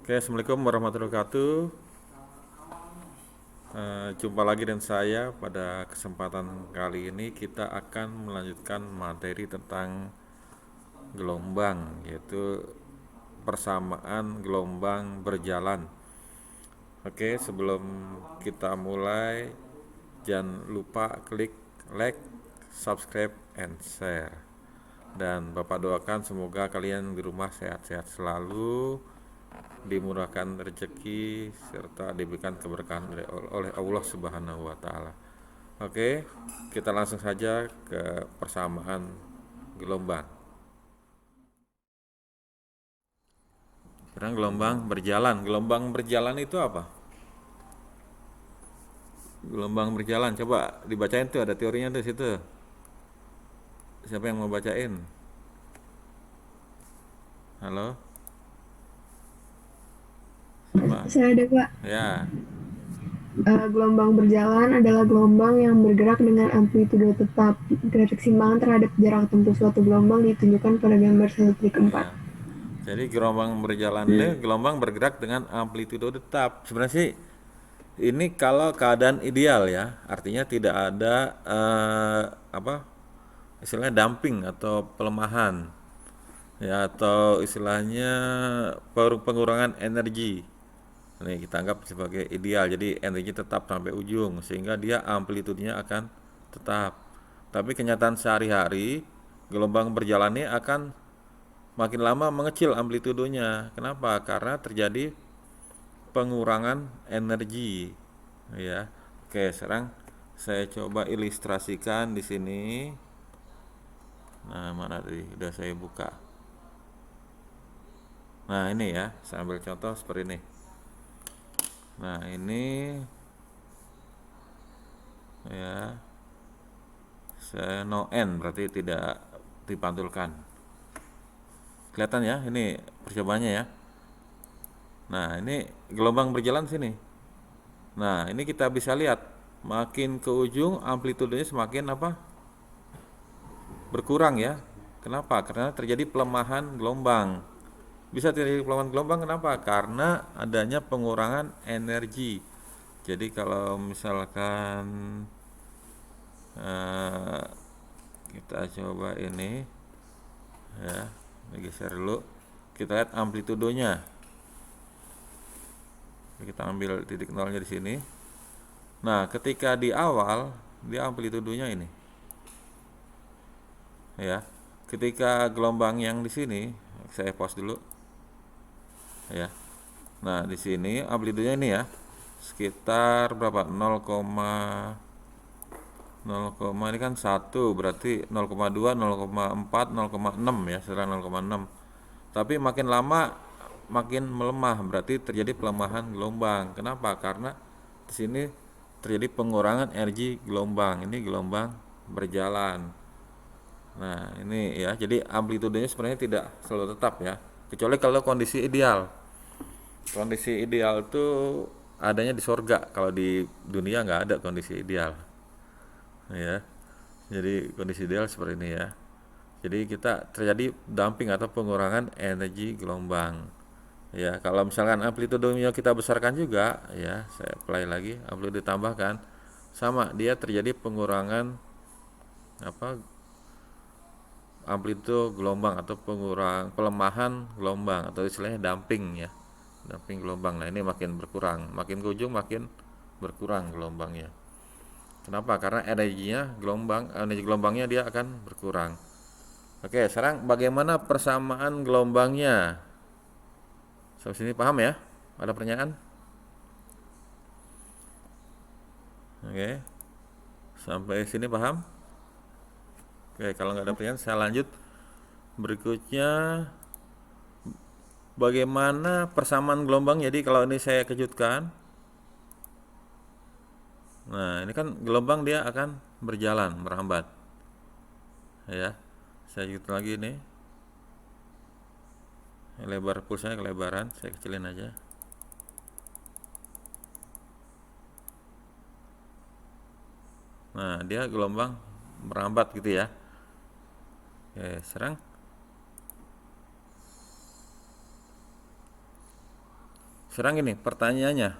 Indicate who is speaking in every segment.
Speaker 1: Oke, Assalamualaikum warahmatullahi wabarakatuh. Jumpa lagi dengan saya. Pada kesempatan kali ini kita akan melanjutkan materi tentang gelombang, yaitu persamaan gelombang berjalan. Oke, sebelum kita mulai, jangan lupa klik like, subscribe, and share. Dan Bapak doakan semoga kalian di rumah sehat-sehat selalu, dimurahkan rezeki, serta diberikan keberkahan oleh Allah Subhanahu wa taala. Oke, kita langsung saja ke persamaan gelombang. Sekarang gelombang berjalan. Gelombang berjalan itu apa? Gelombang berjalan, coba dibacain tuh, ada teorinya tuh situ. Siapa yang mau bacain? Halo? Siapa?
Speaker 2: Saya ada Pak.
Speaker 1: Ya,
Speaker 2: Gelombang berjalan adalah gelombang yang bergerak dengan amplitudo tetap. Keseimbangan terhadap jarak tempuh suatu gelombang ditunjukkan pada gambar 1/4.
Speaker 1: ya. Jadi gelombang berjalan ini gelombang bergerak dengan amplitudo tetap. Sebenarnya sih ini kalau keadaan ideal ya, artinya tidak ada apa istilahnya dumping atau pelemahan ya, atau istilahnya pengurangan energi. Ini kita anggap sebagai ideal. Jadi energi tetap sampai ujung sehingga dia amplitudenya akan tetap. Tapi kenyataan sehari-hari gelombang berjalannya akan makin lama mengecil amplitudonya. Kenapa? Karena terjadi pengurangan energi ya. Oke, sekarang saya coba ilustrasikan di sini. Nah, mana tadi? Udah saya buka. Nah, ini ya, saya ambil contoh seperti ini. Nah, ini ya, saya no N berarti tidak dipantulkan. Kelihatan ya, ini percobaannya ya. Nah, ini gelombang berjalan sini. Nah, ini kita bisa lihat makin ke ujung amplitudenya semakin apa? Berkurang ya. Kenapa? Karena terjadi pelemahan gelombang. Bisa terjadi pelemahan gelombang kenapa? Karena adanya pengurangan energi. Jadi kalau misalkan eh, kita coba ini ya, geser dulu. Kita lihat amplitudonya. Kita ambil titik nolnya di sini. Nah, ketika di awal dia amplitudonya ini. Ya. Ketika gelombang yang di sini, saya pause dulu ya. Nah, di sini amplitudonya ini ya. Sekitar berapa? 0, ini kan 1 berarti 0,2, 0,4, 0,6 ya, sekitar 0,6. Tapi makin lama makin melemah, berarti terjadi pelemahan gelombang. Kenapa? Karena di sini terjadi pengurangan energi gelombang. Ini gelombang berjalan. Nah, ini ya. Jadi amplitudenya sebenarnya tidak selalu tetap ya. Kecuali kalau kondisi ideal. Kondisi ideal itu adanya di sorga. Kalau di dunia nggak ada kondisi ideal. Ya. Jadi kondisi ideal seperti ini ya. Jadi kita terjadi dumping atau pengurangan energi gelombang. Ya, kalau misalkan amplitudenya kita besarkan juga, ya, saya play lagi, amplitude ditambahkan, sama dia terjadi pengurangan apa amplitude gelombang atau pelemahan gelombang atau istilahnya dumping ya, dumping gelombang. Nah, ini makin berkurang, makin ke ujung makin berkurang gelombangnya. Kenapa? Karena energi gelombangnya dia akan berkurang. Oke, sekarang bagaimana persamaan gelombangnya? Sampai sini paham ya? Ada pertanyaan? Oke, sampai sini paham? Oke, kalau nggak ada pertanyaan, saya lanjut. Berikutnya, bagaimana persamaan gelombang? Jadi kalau ini saya kejutkan, nah ini kan gelombang dia akan berjalan, merambat. Ya, saya lanjut lagi nih. Lebar pulsanya kelebaran, saya kecilin aja. Nah, dia gelombang merambat gitu ya. Oke, serang. Sekarang ini pertanyaannya,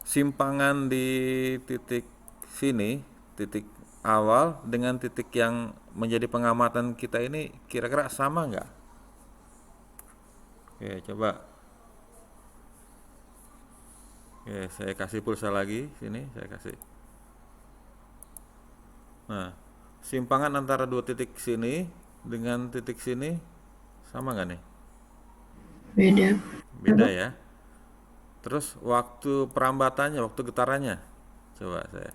Speaker 1: simpangan di titik sini, titik awal dengan titik yang menjadi pengamatan kita ini kira-kira sama nggak? Oke, coba. Oke, saya kasih pulsa lagi sini, saya kasih. Nah, simpangan antara dua titik sini dengan titik sini sama nggak nih?
Speaker 2: Beda.
Speaker 1: Beda
Speaker 2: Apa?
Speaker 1: ya. Terus waktu perambatannya, waktu getarannya, coba saya.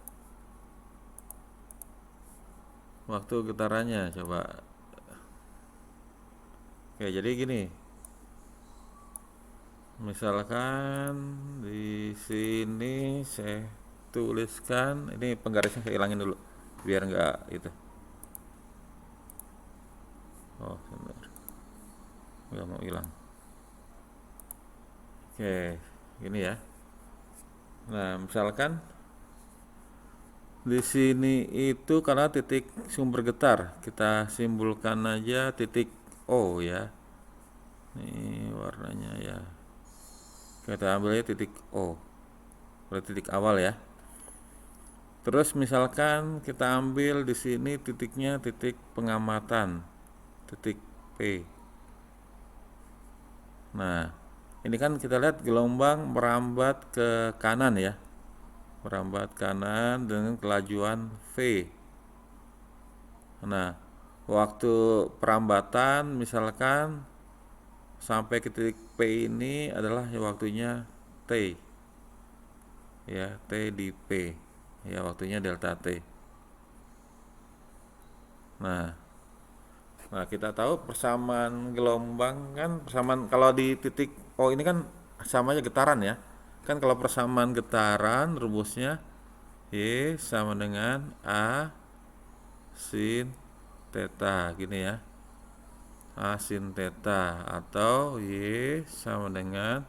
Speaker 1: Waktu getarannya, coba. Oke, jadi gini. Misalkan di sini saya tuliskan, ini penggarisnya saya hilangin dulu, biar nggak itu. Oh, sebentar. Nggak mau hilang. Oke, gini ya. Nah, misalkan di sini itu karena titik sumber getar, kita simbolkan aja titik O ya. Ini warnanya ya. Kita ambil aja titik O. Berarti titik awal ya. Terus misalkan kita ambil di sini titiknya titik pengamatan, titik P. Nah, ini kan kita lihat gelombang merambat ke kanan ya. Merambat kanan dengan kelajuan V. Nah, waktu perambatan misalkan sampai ke titik P ini adalah waktunya T. Ya, T di P. Ya, waktunya delta T. Nah, kita tahu persamaan gelombang kan persamaan kalau di titik O ini kan sama aja getaran ya. Kan kalau persamaan getaran rumusnya Y sama dengan A sin theta gini ya. A sin theta atau Y sama dengan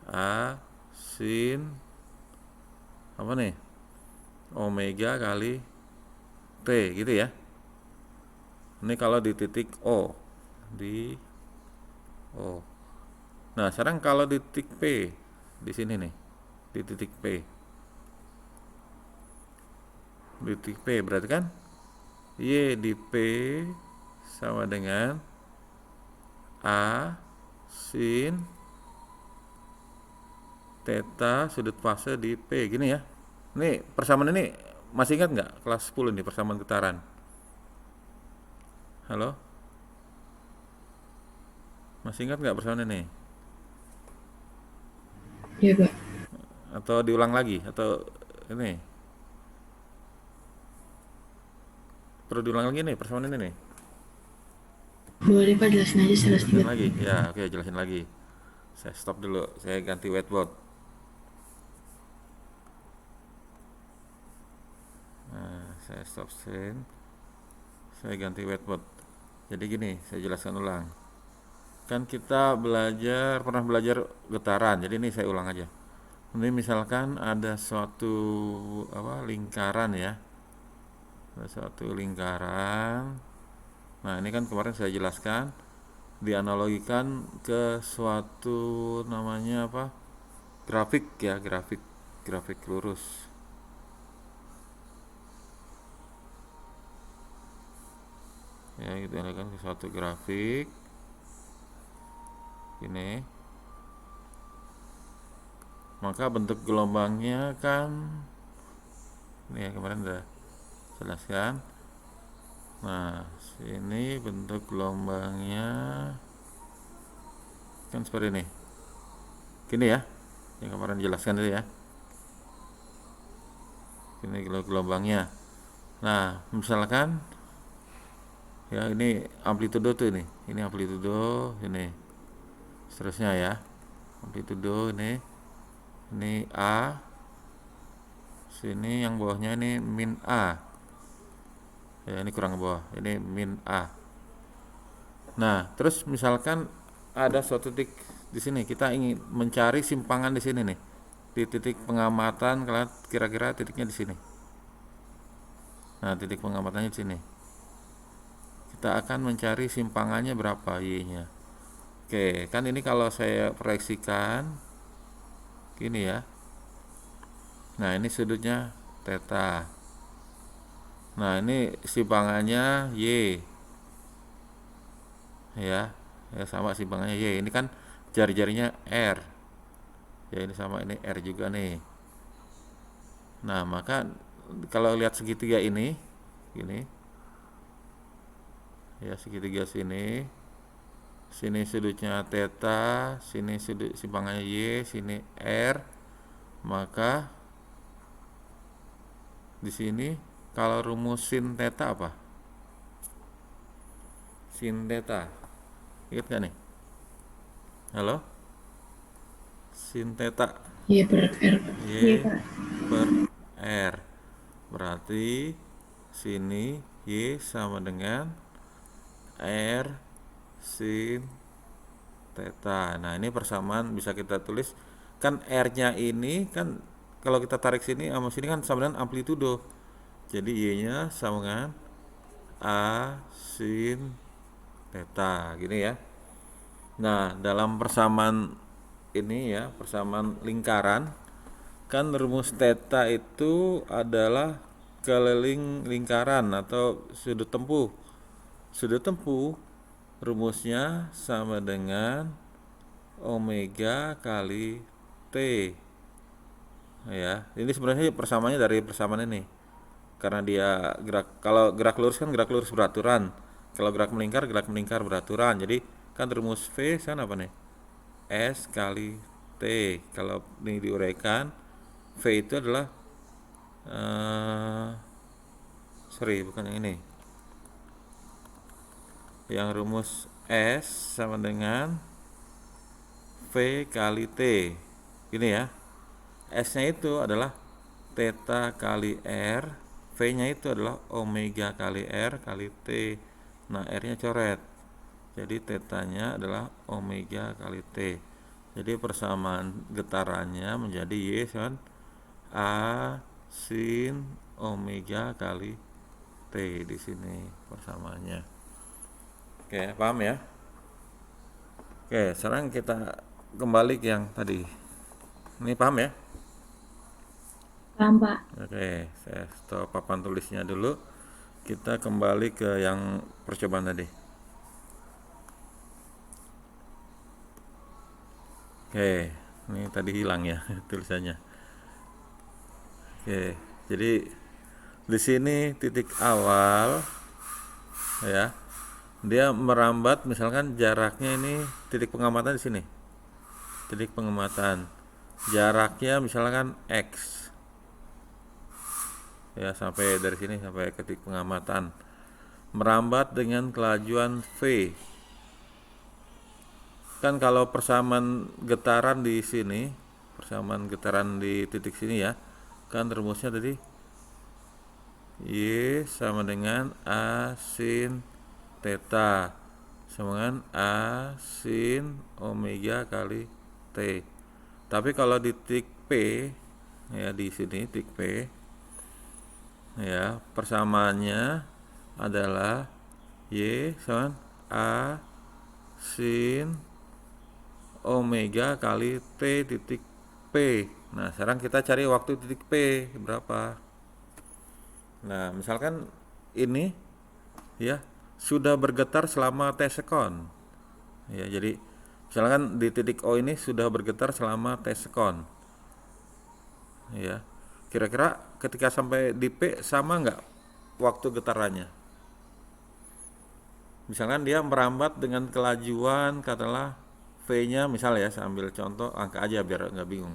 Speaker 1: A sin apa nih? Omega kali T gitu ya. Ini kalau di titik O. Di O. Nah, sekarang kalau di titik P di sini nih. Di titik P. Di titik P berarti kan Y di P sama dengan A sin theta sudut fase di P gini ya. Ini persamaan ini masih ingat nggak kelas 10 nih persamaan getaran? Halo? Masih ingat nggak persamaan ini?
Speaker 2: Iya, Pak.
Speaker 1: Atau diulang lagi? Atau ini? Perlu diulang lagi nih persamaan ini nih?
Speaker 2: Boleh, Pak, jelasin aja secara
Speaker 1: Jelasin
Speaker 2: singkat.
Speaker 1: lagi? Ya, oke, jelasin lagi. Saya stop dulu, saya ganti whiteboard. Nah, saya stop screen. Saya ganti whiteboard. Jadi gini, saya jelaskan ulang. Kan kita pernah belajar getaran. Jadi ini saya ulang aja. Ini misalkan ada suatu lingkaran ya. Ada suatu lingkaran. Nah, ini kan kemarin saya jelaskan dianalogikan ke suatu namanya apa? Grafik ya, grafik lurus. Ya, kita analogikan ke suatu grafik ini. Maka bentuk gelombangnya kan ini ya kemarin udah jelaskan. Nah, sini bentuk gelombangnya kan seperti ini. Gini ya, yang kemarin jelaskan itu ya. Ini gelombangnya. Nah, misalkan ya ini amplitudo tuh ini amplitudo ini seterusnya ya. Amplitudo ini A, sini yang bawahnya ini min A. Ya, ini kurang bawah, ini min A. Nah, terus misalkan ada suatu titik di sini, kita ingin mencari simpangan di sini nih. Di titik pengamatan kira-kira titiknya di sini. Nah, titik pengamatannya di sini. Kita akan mencari simpangannya berapa Y-nya. Oke, kan ini kalau saya proyeksikan Gini ya. Nah, ini sudutnya theta. Nah, ini simpangannya Y. Ya. Ya sama simpangannya Y. Ini kan jari-jarinya R. Ya ini sama, ini R juga nih. Nah, maka kalau lihat segitiga ini, gini. Ya, segitiga sini. Sini sudutnya theta, sini sudut simpangannya Y, sini R. Maka di sini kalau rumus sin theta apa? Sin theta. Ingat gak nih? Halo? Sin theta
Speaker 3: Y per R.
Speaker 2: Iya,
Speaker 1: Y
Speaker 2: Kak.
Speaker 1: per R. Berarti sini Y sama dengan R sin theta. Nah, ini persamaan bisa kita tulis kan R-nya ini kan kalau kita tarik sini sama sini kan sama dengan amplitudo. Jadi Y-nya sama dengan A sin theta gini ya. Nah, dalam persamaan ini ya, persamaan lingkaran, kan rumus theta itu adalah keliling lingkaran atau sudut tempuh. Sudut tempuh rumusnya sama dengan omega kali T. Ya, ini sebenarnya persamaannya dari persamaan ini. Karena dia gerak, kalau gerak lurus kan gerak lurus beraturan. Kalau gerak melingkar beraturan. Jadi kan rumus V kan apa nih? S kali T. Kalau ini diuraikan, V itu adalah sorry bukan yang ini. Yang rumus S sama dengan V kali T. Gini ya. S-nya itu adalah theta kali R, V-nya itu adalah omega kali R kali T. Nah, R-nya coret. Jadi tetanya adalah omega kali T. Jadi persamaan getarannya menjadi Y kan A sin omega kali T di sini persamaannya. Oke, paham ya? Oke, sekarang kita kembali ke yang tadi. Ini paham ya?
Speaker 3: Paham, Pak?
Speaker 1: Oke, saya stop papan tulisnya dulu. Kita kembali ke yang percobaan tadi. Oke, ini tadi hilang ya tulisannya. Oke, jadi di sini titik awal ya. Dia merambat misalkan jaraknya ini titik pengamatan di sini. Titik pengamatan. Jaraknya misalkan X. Ya, sampai dari sini sampai ke titik pengamatan. Merambat dengan kelajuan V. Kan kalau persamaan getaran di sini, persamaan getaran di titik sini ya, kan rumusnya tadi Y sama dengan A sin theta sama dengan A sin omega kali T. Tapi kalau di titik P ya, di sini titik P ya, persamaannya adalah Y sama A sin omega kali T titik P. Nah, sekarang kita cari waktu titik P berapa. Nah, misalkan ini ya sudah bergetar selama T sekon. Ya, jadi misalkan di titik O ini sudah bergetar selama T sekon. Ya, kira-kira ketika sampai di P sama nggak waktu getarannya? Misalkan dia merambat dengan kelajuan katakanlah V-nya misal ya, saya ambil contoh angka aja biar nggak bingung.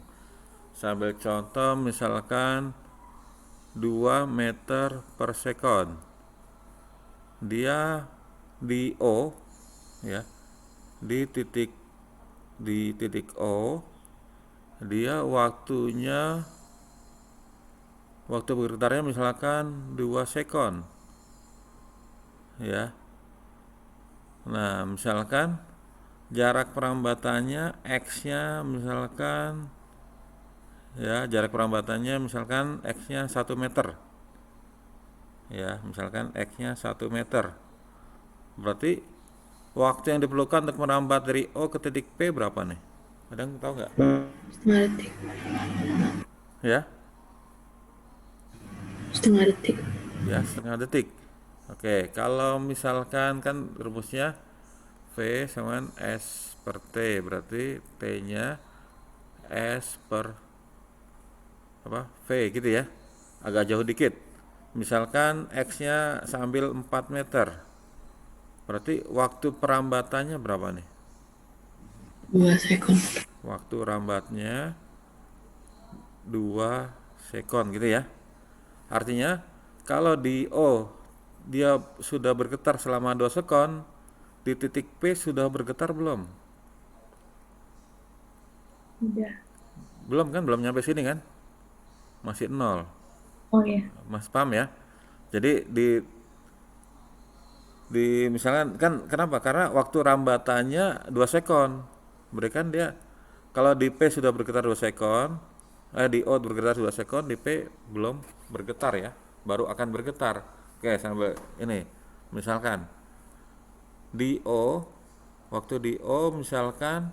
Speaker 1: Saya ambil contoh misalkan 2 meter per sekon. Dia di O ya, di titik O dia waktu bergetarnya misalkan 2 sekon ya. Nah, misalkan jarak perambatannya X-nya misalkan ya, jarak perambatannya misalkan X-nya 1 meter. Ya, misalkan X-nya 1 meter. Berarti waktu yang diperlukan untuk merambat dari O ke titik P berapa nih? Ada yang tahu nggak?
Speaker 3: Setengah detik.
Speaker 1: Ya,
Speaker 3: Setengah detik.
Speaker 1: ya setengah detik. Oke, kalau misalkan kan rumusnya V sama S per T, berarti T-nya S per apa V gitu ya, agak jauh dikit. Misalkan X-nya sambil 4 meter, berarti waktu perambatannya berapa nih?
Speaker 3: 2 sekon.
Speaker 1: Waktu rambatnya 2 sekon gitu ya. Artinya kalau di O dia sudah bergetar selama 2 sekon, di titik P sudah bergetar belum?
Speaker 3: Udah.
Speaker 1: Belum kan, belum nyampe sini kan? Masih nol.
Speaker 3: Oh ya.
Speaker 1: Mas paham ya? Jadi di misalkan kan kenapa? Karena waktu rambatannya 2 sekon. Berikan dia kalau di P sudah bergetar 2 sekon, di O bergetar 2 sekon, di P belum bergetar ya, baru akan bergetar. Oke, sampai ini. Misalkan di O, waktu di O misalkan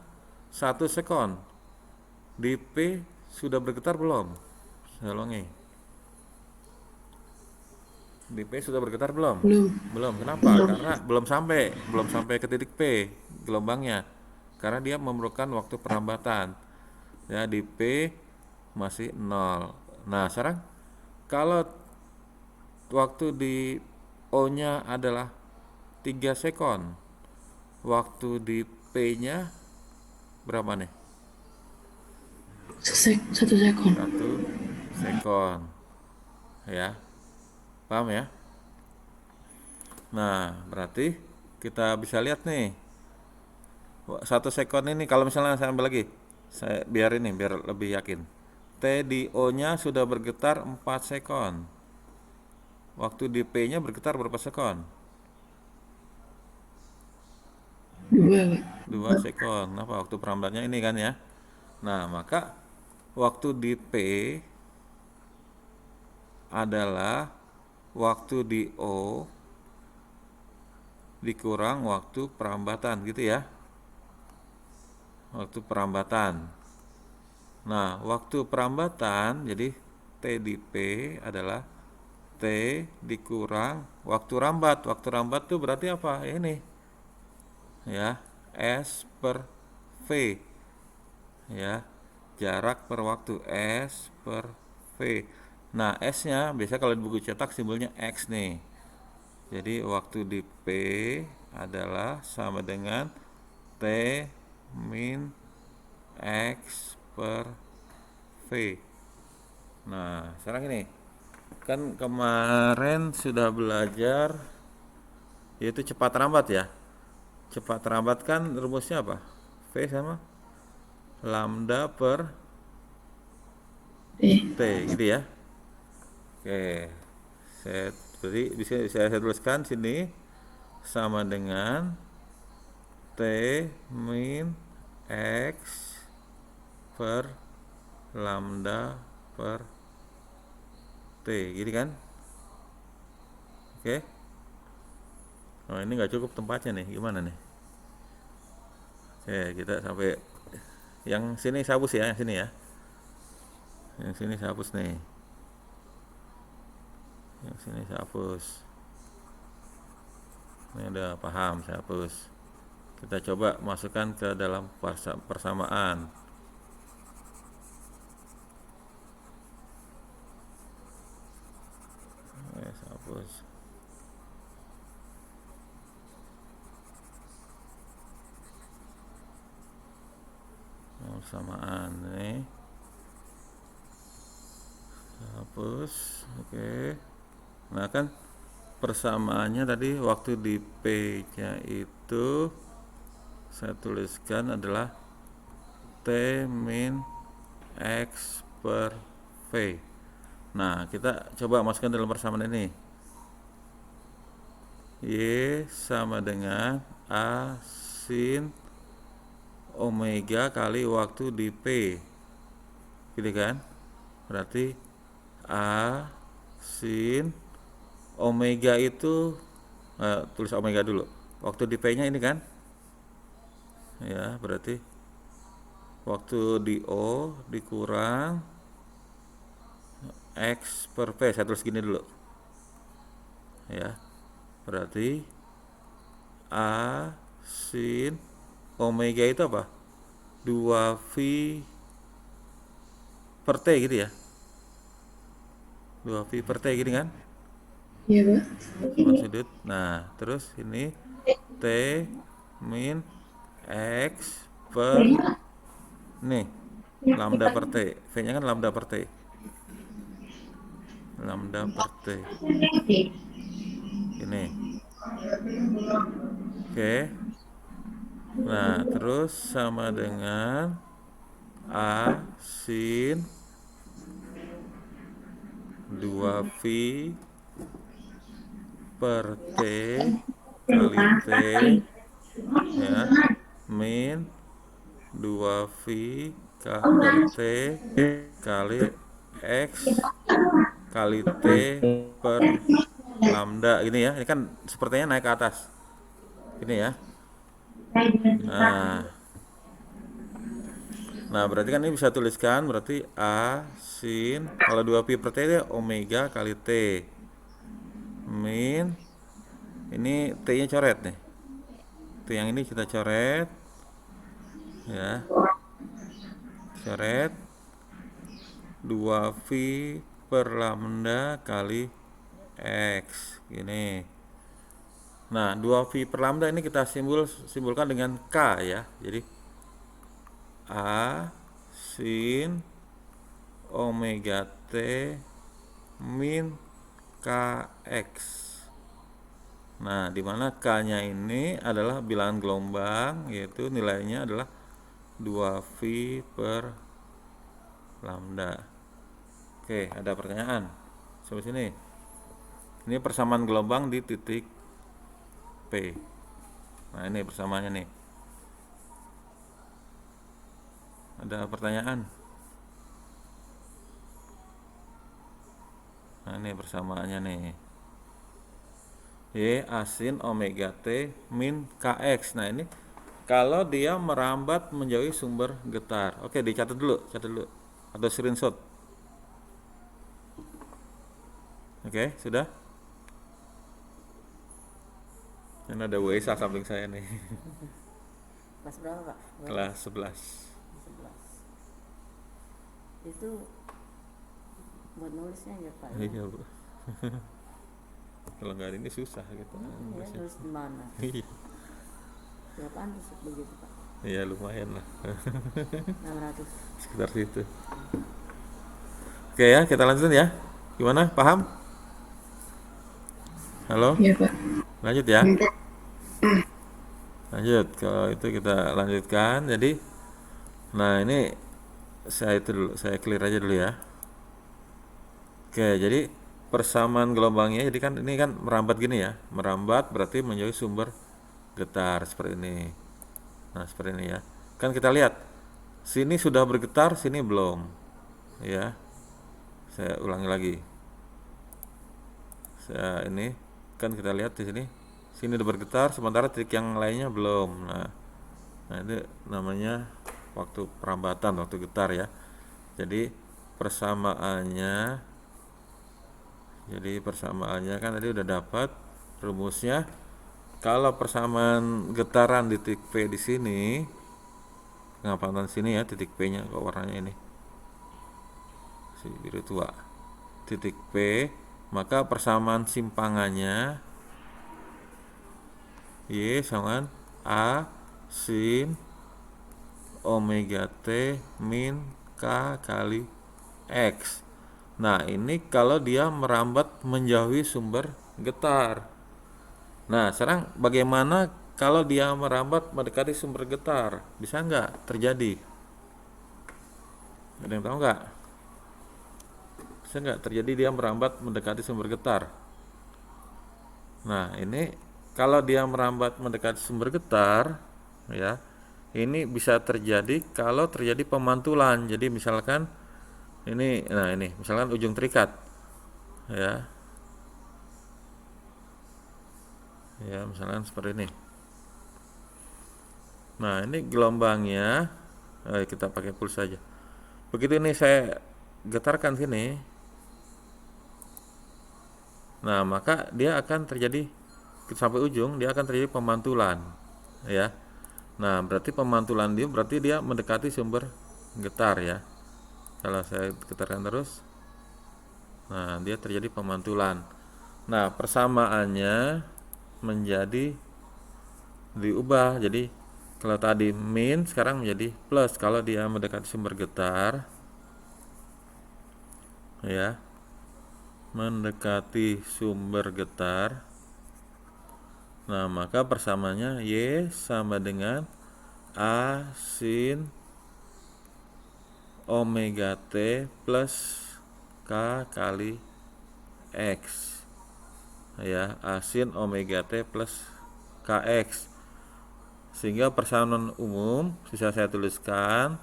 Speaker 1: 1 sekon, di P sudah bergetar belum? Saya ulangi. Di P sudah bergetar belum?
Speaker 3: Belum.
Speaker 1: Belum. Kenapa? Karena belum sampai ke titik P gelombangnya. Karena dia memerlukan waktu perambatan. Ya, di P masih 0. Nah, sekarang kalau waktu di O-nya adalah 3 sekon, waktu di P-nya berapa nih?
Speaker 3: 1 sekon.
Speaker 1: 1 sekon. Ya, paham ya? Nah, berarti kita bisa lihat nih, 1 sekon ini kalau misalnya saya ambil lagi, saya biar ini biar lebih yakin. T di O-nya sudah bergetar 4 sekon. Waktu di P-nya bergetar berapa sekon?
Speaker 3: 2, Pak.
Speaker 1: 2 sekon. Kenapa? Waktu perambatnya ini kan ya. Nah, maka waktu di P adalah waktu di O dikurang waktu perambatan gitu ya. Waktu perambatan. Nah, waktu perambatan jadi T di P adalah T dikurang waktu rambat. Waktu rambat tuh berarti apa? Ya ini. Ya, S per V. Ya, jarak per waktu S per V. Nah, S-nya biasa kalau di buku cetak simbolnya X nih. Jadi waktu di P adalah sama dengan T min X per V. Nah, sekarang ini kan kemarin sudah belajar yaitu cepat rambat ya. Cepat rambat kan rumusnya apa? V sama lambda per T gitu ya. Oke. Berarti bisa saya tuliskan sini sama dengan T min X per lambda per T gitu kan. Oke. Oh, ini nggak cukup tempatnya nih, gimana nih? Oke, kita sampai yang sini saya hapus ya, yang sini ya. Yang sini saya hapus nih. Yang sini saya hapus. Ini udah paham, saya hapus. Kita coba masukkan ke dalam persamaan. Saya hapus. Persamaan nih. Saya hapus. Oke. Nah, kan persamaannya tadi waktu di P-nya itu saya tuliskan adalah T min X per V. Nah, kita coba masukkan dalam persamaan ini. Y sama dengan A sin omega kali waktu di P. Gitu kan? Berarti A sin omega itu tulis omega dulu. Waktu di P-nya ini kan? Ya, berarti waktu di O dikurang X per V. Saya tulis gini dulu ya, berarti A sin omega itu apa? 2V per T gitu ya, 2V per T gini kan,
Speaker 3: Iya, Pak.
Speaker 1: buat sudut. Nah terus ini T min X per nih lambda per T, V nya kan lambda per T, lambda per T ini. Oke, nah terus sama dengan A sin 2V per T kali T ya min 2V per T kali X kali T per lambda ini ya. Ini kan sepertinya naik ke atas ini ya. Nah berarti kan ini bisa tuliskan berarti A sin, kalau 2pi per T itu omega kali T min, ini T nya coret nih, T yang ini kita coret ya, coret 2V per lambda kali X gini. Nah 2V per lambda ini kita simbolkan dengan K ya, jadi A sin omega T min Kx. Nah, di mana K-nya ini adalah bilangan gelombang, yaitu nilainya adalah 2V per lambda. Oke, ada pertanyaan sampai sini. Ini persamaan gelombang di titik P. Nah, ini persamaannya nih. Ada pertanyaan? Nah, ini persamaannya nih. Y asin omega T min Kx. Nah ini kalau dia merambat menjauhi sumber getar. Oke, dicatat dulu, catat dulu. Atau screenshot. Oke, sudah? Ini ada Wesa samping saya nih.
Speaker 4: Kelas berapa, Pak?
Speaker 1: Kelas 11.
Speaker 4: 11. Itu buat nulisnya ya, Pak.
Speaker 1: Iya, Bu. Kalau nggak ada ini susah gitu.
Speaker 4: Ya, nulis di mana?
Speaker 1: Iya.
Speaker 4: Berapaan tuh begitu, Pak?
Speaker 1: Iya, lumayan lah.
Speaker 4: 600.
Speaker 1: Sekitar situ. Oke ya, kita lanjutin ya. Gimana? Paham? Halo?
Speaker 3: Iya, Pak.
Speaker 1: Lanjut ya. Lanjut. Kalau itu kita lanjutkan. Jadi, nah ini saya clear aja dulu ya. Oke, jadi persamaan gelombangnya, jadi kan ini kan merambat gini ya, merambat berarti menjauhi sumber getar seperti ini. Nah seperti ini ya, kan kita lihat sini sudah bergetar, sini belum ya. Saya ulangi lagi, ini kan kita lihat di sini udah bergetar, sementara titik yang lainnya belum. Nah itu namanya waktu perambatan, waktu getar ya. Jadi persamaannya kan tadi udah dapat rumusnya. Kalau persamaan getaran di titik P di sini, pengamatan sini ya, titik P nya kok warnanya ini si biru tua, titik P, maka persamaan simpangannya Y sama A sin omega T min K kali X. Nah ini kalau dia merambat menjauhi sumber getar. Nah sekarang bagaimana kalau dia merambat mendekati sumber getar? Bisa nggak terjadi? Ada yang tahu nggak? Bisa nggak terjadi dia merambat mendekati sumber getar? Nah ini kalau dia merambat mendekati sumber getar, ya ini bisa terjadi kalau terjadi pemantulan. Jadi misalkan ini, nah ini misalkan ujung terikat ya misalkan seperti ini. Nah ini gelombangnya Kita pakai puls saja. Begitu ini saya getarkan sini, nah maka dia akan terjadi sampai ujung, dia akan terjadi pemantulan, ya. Nah berarti pemantulan dia berarti dia mendekati sumber getar ya. Kalau saya getarkan terus, nah dia terjadi pemantulan. Nah persamaannya menjadi diubah, jadi kalau tadi min sekarang menjadi plus kalau dia mendekati sumber getar, ya, mendekati sumber getar. Nah maka persamaannya Y sama dengan A sin omega T plus K kali X, ya, A sin omega T plus KX. Sehingga persamaan umum bisa saya tuliskan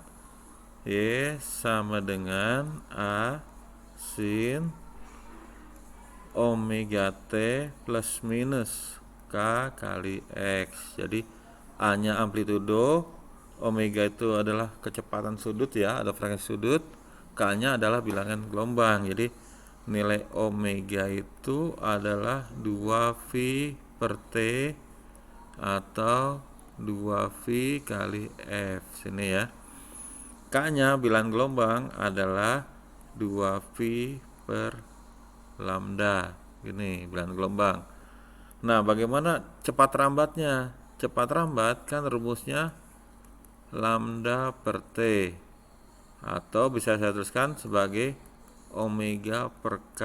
Speaker 1: Y sama dengan A sin omega T plus minus K kali X. Jadi A nya amplitudo, omega itu adalah kecepatan sudut ya, ada frekuensi sudut, K nya adalah bilangan gelombang. Jadi nilai omega itu adalah 2V per T atau 2V kali F sini ya. K nya bilangan gelombang adalah 2V per lambda, ini bilangan gelombang. Nah bagaimana cepat rambatnya? Cepat rambat kan rumusnya lambda per T, atau bisa saya tuliskan sebagai omega per K.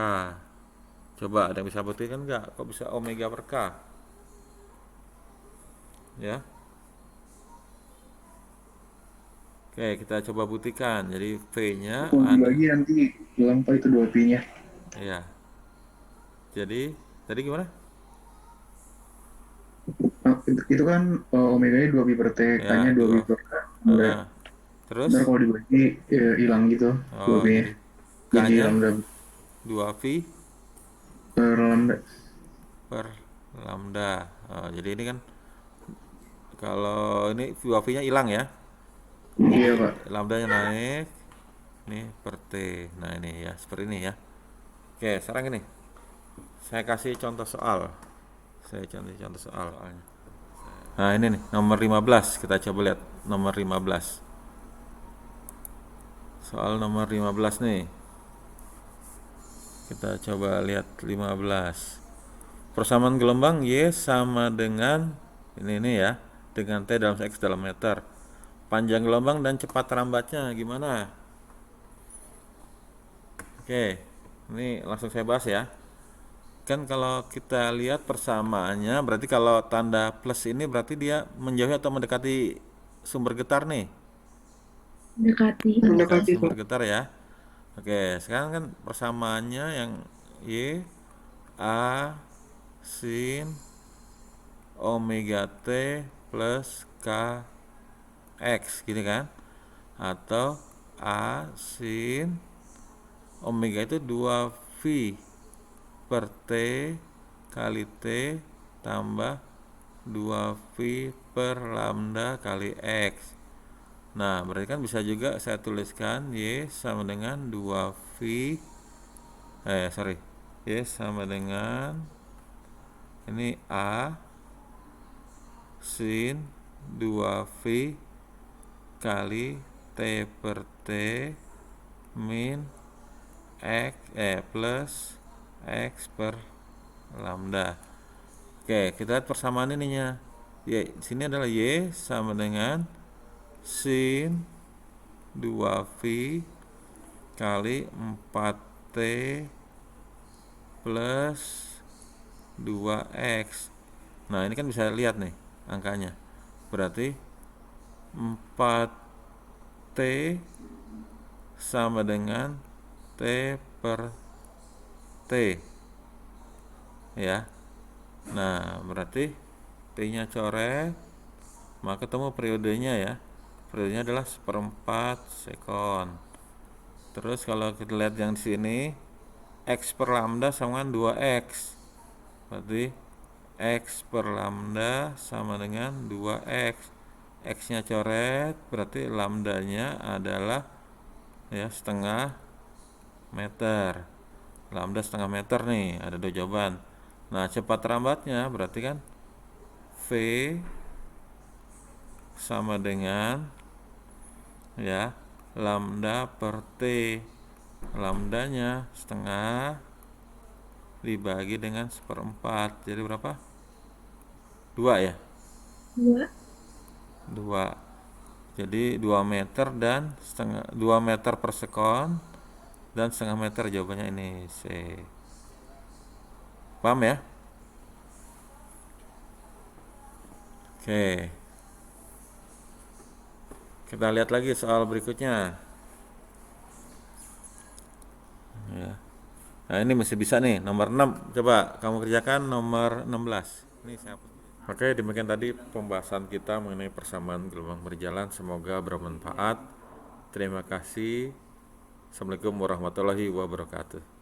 Speaker 1: Coba ada yang bisa buktikan nggak? Kok bisa omega per K? Ya. Oke, kita coba buktikan. Jadi V-nya
Speaker 5: Kalau
Speaker 1: ada,
Speaker 5: dibagi nanti hilang Pak itu 2P-nya.
Speaker 1: ya. Jadi tadi gimana?
Speaker 5: Nah, itu kan omega-nya 2P per T,
Speaker 1: Ya,
Speaker 5: K-nya 2P per K.
Speaker 1: Nah, terus
Speaker 5: Ntar kalau dibagi hilang gitu 2P-nya.
Speaker 1: jadi
Speaker 5: Jadi
Speaker 1: K-nya
Speaker 5: lambda
Speaker 1: 2V
Speaker 5: per lambda.
Speaker 1: per lambda. Jadi ini kan kalau ini 2V-nya hilang ya.
Speaker 5: Iya Pak.
Speaker 1: Lambdanya naik. Ini per T. Nah, ini ya, seperti ini ya. Oke, sekarang ini. Saya kasih contoh soal. Soalnya. Nah, ini nih, nomor 15. Kita coba lihat nomor 15. Soal nomor 15 nih. Kita coba lihat 15. Persamaan gelombang Y sama dengan ini ya, dengan T dalam X dalam meter. Panjang gelombang dan cepat rambatnya gimana? Oke, ini langsung saya bahas ya. Kan kalau kita lihat persamaannya, berarti kalau tanda plus ini berarti dia menjauhi atau mendekati sumber getar nih.
Speaker 3: Mendekati.
Speaker 5: Mendekati
Speaker 1: Sumber
Speaker 5: Pak.
Speaker 1: getar ya. Oke, sekarang kan persamaannya yang Y A sin omega T plus K X gitu kan, atau A sin omega itu 2V per T kali T tambah 2V per lambda kali X. Nah berarti kan bisa juga saya tuliskan Y sama dengan 2V Y sama dengan ini A sin 2V kali T per T min X plus X per lambda. Oke, kita lihat persamaan ininya. Y, sini adalah Y sama dengan sin 2V kali 4T plus 2X. Nah, ini kan bisa lihat nih angkanya. Berarti 4T sama dengan T per T ya. Nah berarti T-nya coret, maka ketemu periodenya ya. Periodenya adalah 1/4 sekon. Terus kalau kita lihat yang di sini X per lambda sama dengan 2X, berarti X per lambda sama dengan 2X. X-nya coret, berarti lambdanya adalah ya setengah meter. Lambda setengah meter nih, ada dua jawaban. Nah, cepat lambatnya berarti kan V sama dengan ya lambda per T. Lambdanya setengah dibagi dengan 1/4. Jadi berapa? 2 ya?
Speaker 3: 2.
Speaker 1: 2. Jadi 2 meter dan setengah 2 meter per sekon dan setengah meter, jawabannya ini C. Paham ya? Oke. Kita lihat lagi soal berikutnya. Ya. Nah, ini masih bisa nih, nomor 6. Coba kamu kerjakan nomor 16. Ini siapa? Oke, demikian tadi pembahasan kita mengenai persamaan gelombang berjalan. Semoga bermanfaat. Terima kasih. Assalamualaikum warahmatullahi wabarakatuh.